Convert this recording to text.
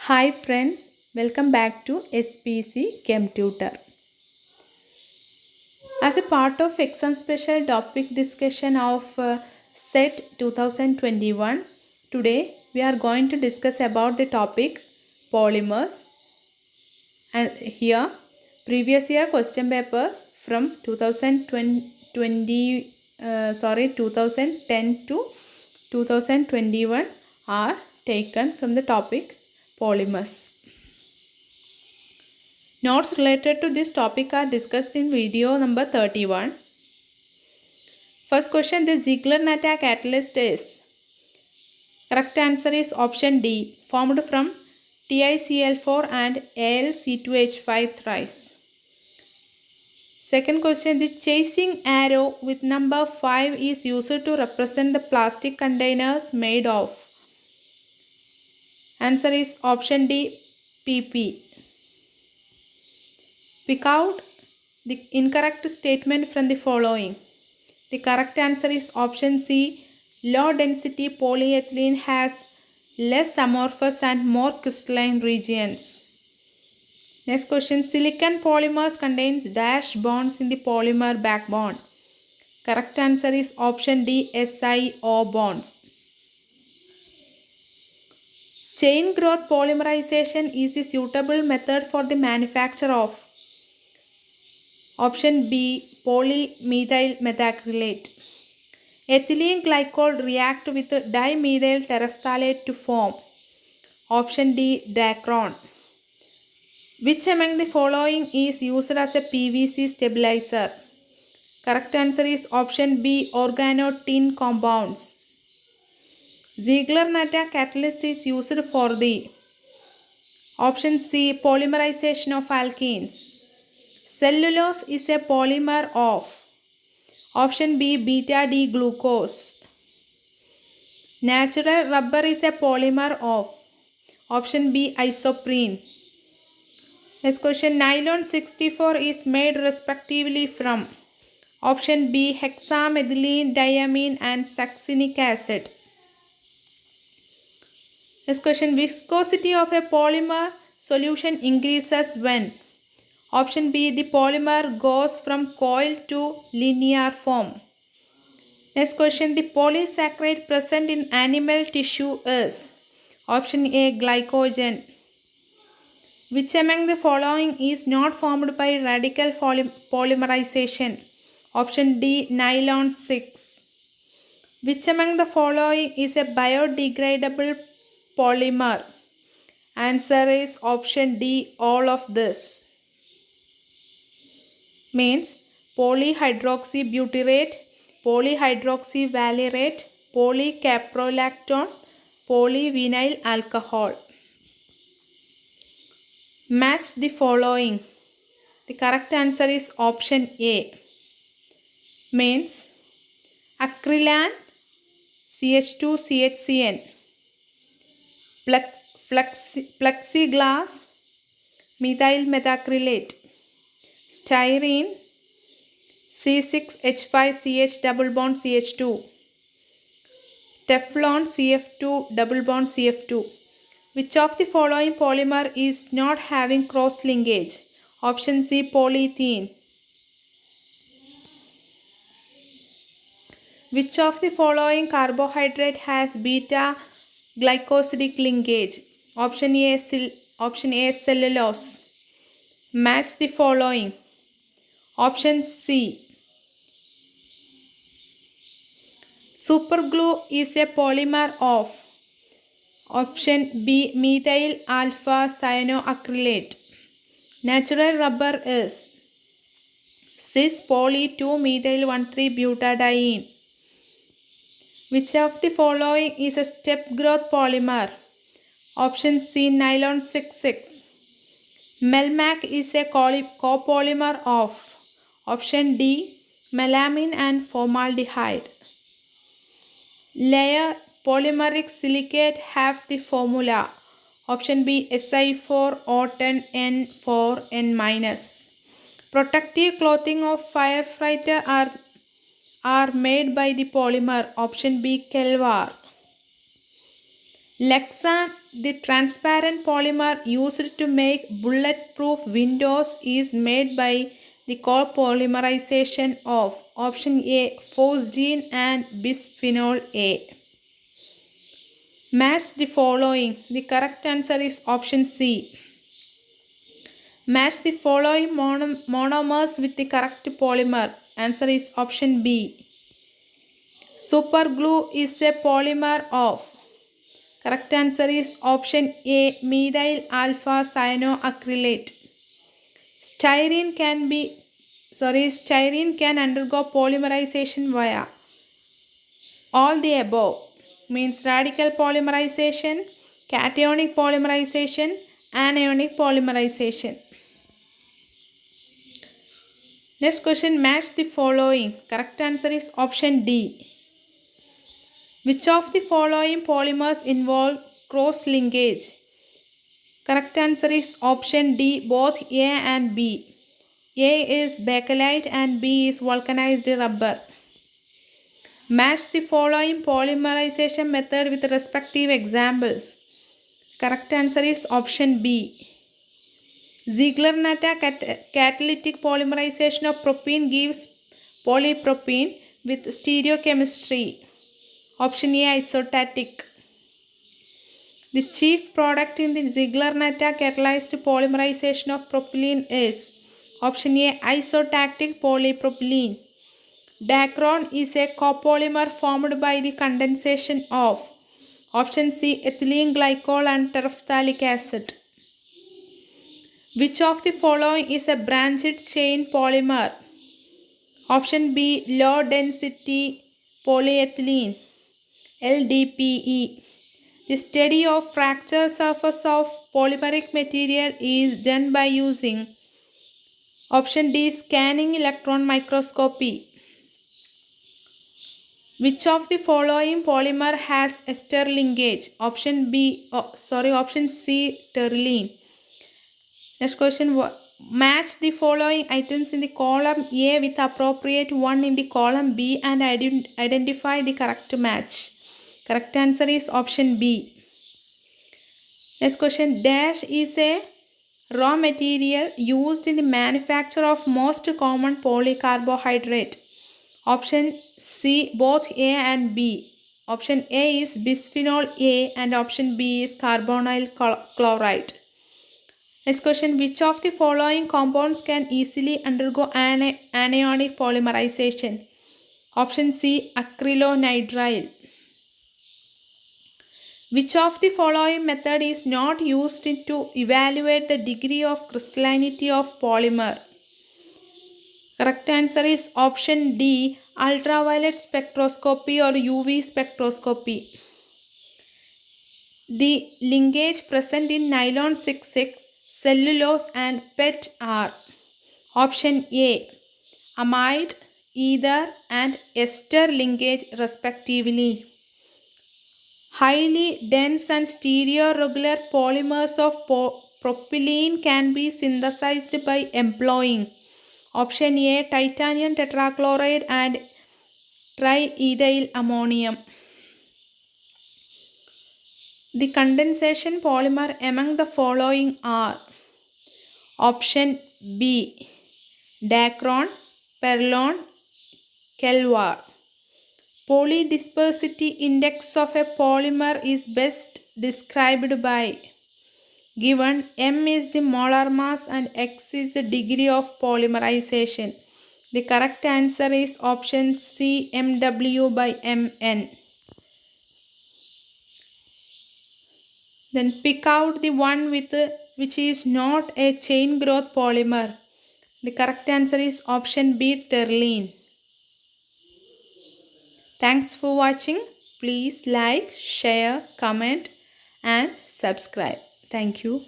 Hi friends, welcome back to SPC Chem Tutor. As a part of exam special topic discussion of SET 2021, today we are going to discuss about the topic polymers. And here previous year question papers from 2010 to 2021 are taken from the topic polymers. Notes related to this topic are discussed in video number 31. First question, the Ziegler-Natta catalyst is? Correct answer is option D, formed from TiCl4 and AlC2H5 thrice. Second question, the chasing arrow with number 5 is used to represent the plastic containers made of. Answer is option D, PP. Pick out the incorrect statement from the following. The correct answer is option C. Low density polyethylene has less amorphous and more crystalline regions. Next question. Silicon polymers contains dash bonds in the polymer backbone. Correct answer is option D. SiO bonds. Chain growth polymerization is the suitable method for the manufacture of. Option B. Polymethyl methacrylate. Ethylene glycol react with dimethyl terephthalate to form. Option D. Dacron. Which among the following is used as a PVC stabilizer? Correct answer is option B. Organotin compounds. Ziegler-Natta catalyst is used for the. Option C. Polymerization of alkenes. Cellulose is a polymer of. Option B. beta-D glucose. Natural rubber is a polymer of. Option B. Isoprene. Next question. Nylon 64 is made respectively from. Option B. hexamethylene diamine and succinic acid. Next question. Viscosity of a polymer solution increases when. Option B. The polymer goes from coil to linear form. Next question. The polysaccharide present in animal tissue is. Option A. Glycogen. Which among the following is not formed by radical polymerization? Option D. Nylon 6. Which among the following is a biodegradable polymer? Answer is option D. All of this. Means polyhydroxybutyrate, polyhydroxyvalerate, polycaprolactone, polyvinyl alcohol. Match the following. The correct answer is option A. Means acrylan CH2CHCN, plexiglass methyl methacrylate, styrene C6H5CH double bond CH2, Teflon CF2 double bond CF2. Which of the following polymer is not having cross linkage? Option C. Polyethylene. Which of the following carbohydrate has beta glycosidic linkage? Option A. Cellulose. Match the following. Option C. Superglue is a polymer of. Option B. Methyl alpha cyanoacrylate. Natural rubber is. Cis poly 2-methyl 1,3-butadiene. Which of the following is a step growth polymer? Option C. Nylon 6,6. Melmac is a copolymer of. Option D. Melamine and formaldehyde. Layer polymeric silicate have the formula. Option B. Si4O10N4N-. Protective clothing of firefighter are made by the polymer. Option B. Kelvar. Lexan, the transparent polymer used to make bulletproof windows, is made by the copolymerization of option A phosgene and bisphenol A. Match the following. The correct answer is option C. Match the following monomers with the correct polymer. Answer is option B. Superglue is a polymer of. Correct answer is option A. Methyl alpha cyanoacrylate. Styrene can undergo polymerization via all the above. Means radical polymerization, cationic polymerization, anionic polymerization. Next question, match the following. Correct answer is option D. Which of the following polymers involve cross-linkage? Correct answer is option D, both A and B. A is bakelite and B is vulcanized rubber. Match the following polymerization method with respective examples. Correct answer is option B. Ziegler-Natta catalytic polymerization of propene gives polypropene with stereochemistry. Option A, isostatic. The chief product in the Ziegler-Natta catalyzed polymerization of propylene is option A, isotactic polypropylene. Dacron is a copolymer formed by the condensation of option C, ethylene glycol and terephthalic acid. Which of the following is a branched chain polymer? Option B, low density polyethylene, LDPE. The study of fracture surface of polymeric material is done by using option D, scanning electron microscopy. Which of the following polymer has ester linkage? Option C, terylene. Next question, match the following items in the column A with appropriate one in the column B and identify the correct match. Correct answer is option B. Next question, dash is a raw material used in the manufacture of most common polycarbohydrate. Option C, both A and B. Option A is bisphenol A and option B is carbonyl chloride. Next question, which of the following compounds can easily undergo anionic polymerization? Option C, acrylonitrile. Which of the following method is not used to evaluate the degree of crystallinity of polymer? Correct answer is option D, ultraviolet spectroscopy or UV spectroscopy. The linkage present in nylon 6,6, cellulose and PET are option A, amide, ether and ester linkage respectively. Highly dense and stereoregular polymers of propylene can be synthesized by employing option A, titanium tetrachloride and triethyl ammonium. The condensation polymer among the following are option B, Dacron, Perlon, Kelvar. Polydispersity index of a polymer is best described by given M is the molar mass and X is the degree of polymerization. The correct answer is option C, MW by Mn. Then pick out the one which is not a chain growth polymer. The correct answer is option B, terylene. Thanks for watching. Please like, share, comment and subscribe. Thank you.